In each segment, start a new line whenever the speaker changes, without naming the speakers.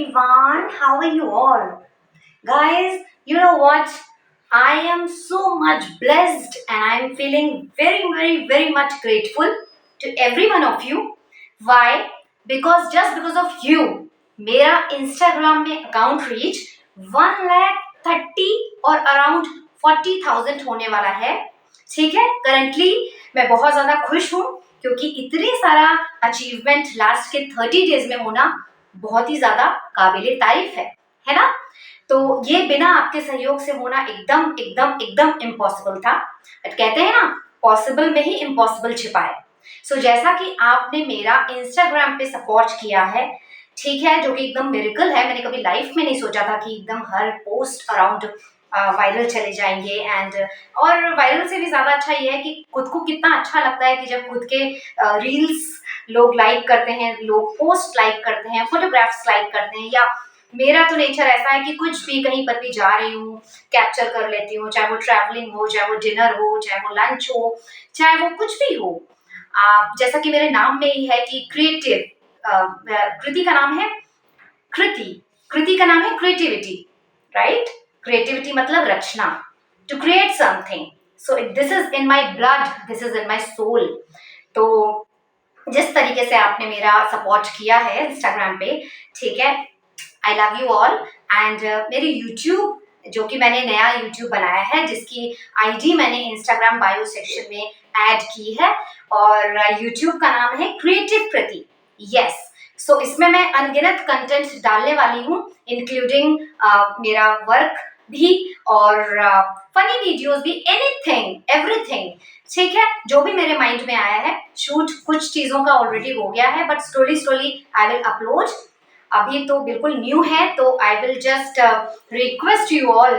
everyone. How are you all? Guys, you know what? I am so much blessed and I am feeling very much grateful to every one of you. Why? Because of you, मेरा Instagram में account reach 1,30,000 और around 40,000 होने वाला है. ठीक है, currently मैं बहुत ज़्यादा खुश हूँ क्योंकि इतनी सारा अचीवमेंट लास्ट के 30 डेज में होना बहुत ही ज़्यादा काबिले तारीफ है ना. तो ये बिना आपके सहयोग से होना एकदम इम्पॉसिबल था. बट कहते हैं ना, पॉसिबल में ही इम्पॉसिबल छिपा है. सो जैसा कि आपने मेरा इंस्टाग्राम पे सपोर्ट किया है, ठीक है, जो कि एकदम मिरेकल है. मैंने कभी लाइफ में नहीं सोचा था कि एकदम हर पोस्ट अराउंड वायरल चले जाएंगे. एंड और वायरल से भी ज़्यादा अच्छा ये है कि खुद को कितना अच्छा लगता है कि जब खुद के रील्स लोग लाइक करते हैं, लोग पोस्ट लाइक करते हैं, फोटोग्राफ्स लाइक करते हैं. या मेरा तो नेचर ऐसा है कि कुछ भी कहीं पर भी जा रही हूँ कैप्चर कर लेती हूँ, चाहे वो ट्रैवलिंग हो, चाहे वो डिनर हो, चाहे वो लंच हो, चाहे वो कुछ भी हो. जैसा कि मेरे नाम में ही है कि क्रिएटिव, कृति का नाम है कृति का नाम है क्रिएटिविटी, राइट. क्रिएटिविटी मतलब रचना, to create something. So this is in my blood, this is in my soul. तो जिस तरीके से आपने मेरा सपोर्ट किया है इंस्टाग्राम पे, ठीक है, I love you all. And मेरी यूट्यूब, जो कि मैंने नया यूट्यूब बनाया है, जिसकी आईडी मैंने इंस्टाग्राम बायो सेक्शन में ऐड की है, और यूट्यूब का नाम है क्रिएटिव कृति. यस. सो इसमें मैं अनगिनत कंटेंट डालने वाली हूँ, इंक्लूडिंग मेरा वर्क भी और फनी वीडियोस भी, एनीथिंग एवरीथिंग. ठीक है, जो भी मेरे माइंड में आया है. शूट कुछ चीज़ों का ऑलरेडी हो गया है, but slowly I will upload. अभी तो बिल्कुल न्यू है, तो I will just request you all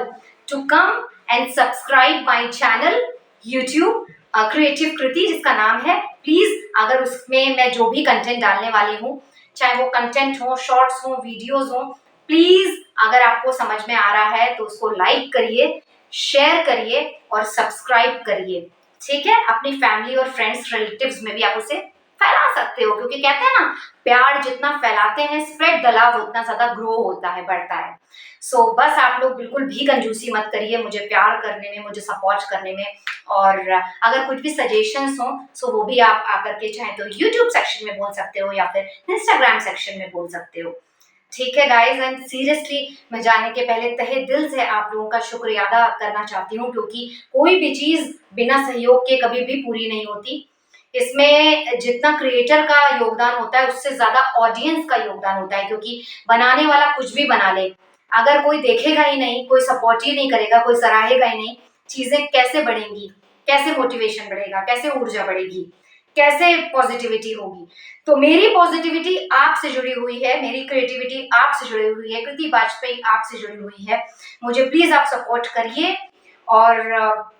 to come and subscribe my channel YouTube creative Kriti, जिसका नाम है. प्लीज़, अगर उसमें मैं जो भी कंटेंट डालने वाली हूँ, चाहे वो कंटेंट हो, शॉर्ट्स हो, वीडियोस हो, प्लीज़ अगर आपको समझ में आ रहा है तो उसको लाइक करिए, शेयर करिए और सब्सक्राइब करिए. ठीक है, अपनी फैमिली और फ्रेंड्स रिलेटिव्स में भी आप उसे फैला सकते हो, क्योंकि कहते हैं ना, प्यार जितना फैलाते हैं, स्प्रेड द लव, उतना ज़्यादा ग्रो होता है, बढ़ता है. सो बस आप लोग बिल्कुल भी कंजूसी मत करिए मुझे प्यार करने में, मुझे सपोर्ट करने में. और अगर कुछ भी सजेशंस हो, सो वो भी आप आकर के चाहे तो यूट्यूब सेक्शन में बोल सकते हो या फिर इंस्टाग्राम सेक्शन में बोल सकते हो. ठीक है गाइज. एंड सीरियसली मैं जाने के पहले तहे दिल से आप लोगों का शुक्रिया अदा करना चाहती हूँ, क्योंकि कोई भी चीज़ बिना सहयोग के कभी भी पूरी नहीं होती. इसमें जितना क्रिएटर का योगदान होता है, उससे ज़्यादा ऑडियंस का योगदान होता है, क्योंकि बनाने वाला कुछ भी बना ले, अगर कोई देखेगा ही नहीं, कोई सपोर्ट ही नहीं करेगा, कोई सराहेगा ही नहीं, चीज़ें कैसे बढ़ेंगी, कैसे मोटिवेशन बढ़ेगा, कैसे ऊर्जा बढ़ेगी, कैसे पॉजिटिविटी होगी. तो मेरी पॉजिटिविटी आपसे जुड़ी हुई है, मेरी क्रिएटिविटी आपसे जुड़ी हुई है, कृति वाजपेयी आपसे जुड़ी हुई है. मुझे प्लीज़ आप सपोर्ट करिए. और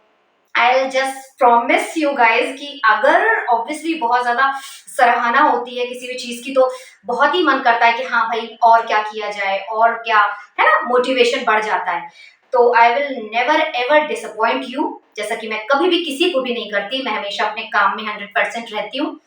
I just promise you guys कि अगर ऑब्वियसली बहुत ज़्यादा सराहना होती है किसी भी चीज़ की, तो बहुत ही मन करता है कि हाँ भाई, और क्या किया जाए, और क्या, है ना, मोटिवेशन बढ़ जाता है. तो I will never ever disappoint you, जैसा कि मैं कभी भी किसी को भी नहीं करती. मैं हमेशा अपने काम में 100% रहती हूँ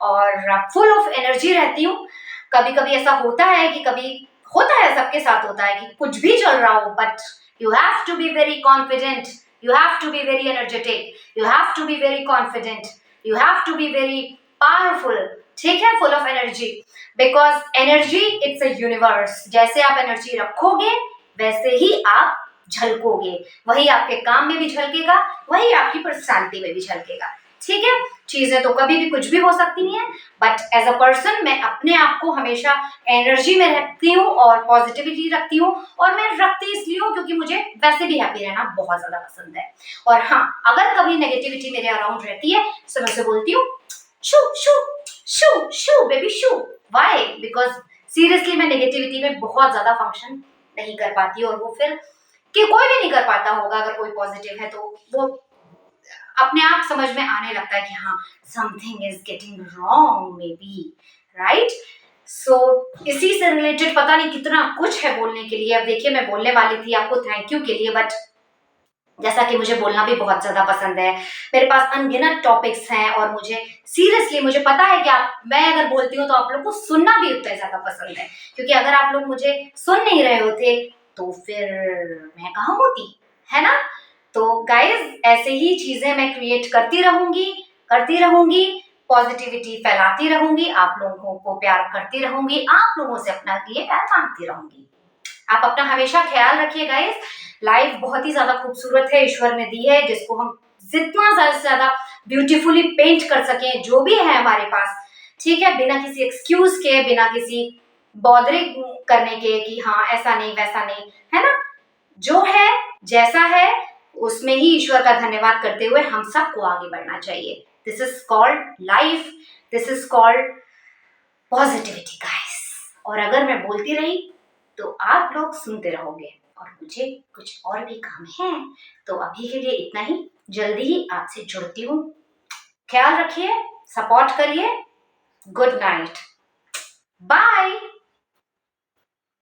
और फुल ऑफ एनर्जी रहती हूँ. कभी कभी ऐसा होता है कि कभी होता है, सबके साथ होता है कि कुछ भी चल रहा हो, but you have to be very confident, you have to be very energetic, you have to be very confident, you have to be very powerful. ठीक है, full of energy, because energy it's a universe. जैसे आप energy रखोगे वैसे ही आप झलकोगे, वही आपके काम में भी झलकेगा, वही आपकी पर्सनालिटी में भी झलकेगा. ठीक है, चीजें तो कभी भी कुछ भी हो सकती हैं, बट एज अ पर्सन मैं अपने आप को हमेशा एनर्जी में रखती हूँ और पॉजिटिविटी रखती हूँ. और मैं रखती इसलिए हूँ क्योंकि मुझे वैसे भी हैप्पी रहना बहुत ज्यादा पसंद है. और हाँ, अगर कभी नेगेटिविटी मेरे अराउंड रहती है तो मैं उसे बोलती हूँ, shoo shoo shoo shoo baby shoo. Why? Because seriously मैं नेगेटिविटी में बहुत ज्यादा फंक्शन नहीं कर पाती, और वो फिर कि कोई भी नहीं कर पाता होगा. अगर कोई पॉजिटिव है तो वो अपने आप समझ में आने लगता है कि हाँ, something is getting wrong maybe, right. So इसी से रिलेटेड पता नहीं कितना कुछ है बोलने के लिए. अब देखिए, मैं बोलने वाली थी आपको थैंक यू के लिए, बट जैसा कि मुझे बोलना भी बहुत ज्यादा पसंद है, मेरे पास अनगिनत टॉपिक्स हैं और मुझे सीरियसली मुझे पता है कि मैं अगर बोलती हूँ तो आप लोग को सुनना भी उतना ज्यादा पसंद है, क्योंकि अगर आप लोग मुझे सुन नहीं रहे होते तो फिर मैं कहाँ होती, है ना। तो गाइज ऐसे ही चीजें मैं क्रिएट करती रहूंगी, पॉजिटिविटी फैलाती रहूंगी, आप लोगों को प्यार करती रहूंगी, आप लोगों से अपना लिए प्यार मांगती रहूंगी। आप अपना हमेशा ख्याल रखिए गाइस। लाइफ बहुत ही ज्यादा खूबसूरत है, ईश्वर ने दी है, जिसको हम जितना ज्यादा से ज्यादा ब्यूटीफुली पेंट कर सके, जो भी है हमारे पास, ठीक है, बिना किसी एक्सक्यूज के, बिना किसी बॉदरिंग करने के कि हाँ ऐसा नहीं वैसा नहीं, है ना। जो है जैसा है उसमें ही ईश्वर का धन्यवाद करते हुए हम सबको आगे बढ़ना चाहिए। This is called life, this is called positivity guys. और अगर मैं बोलती रही तो आप लोग सुनते रहोगे और मुझे कुछ और भी काम है, तो अभी के लिए इतना ही। जल्दी ही आपसे जुड़ती हूँ। ख्याल रखिए, सपोर्ट करिए। Good night, bye.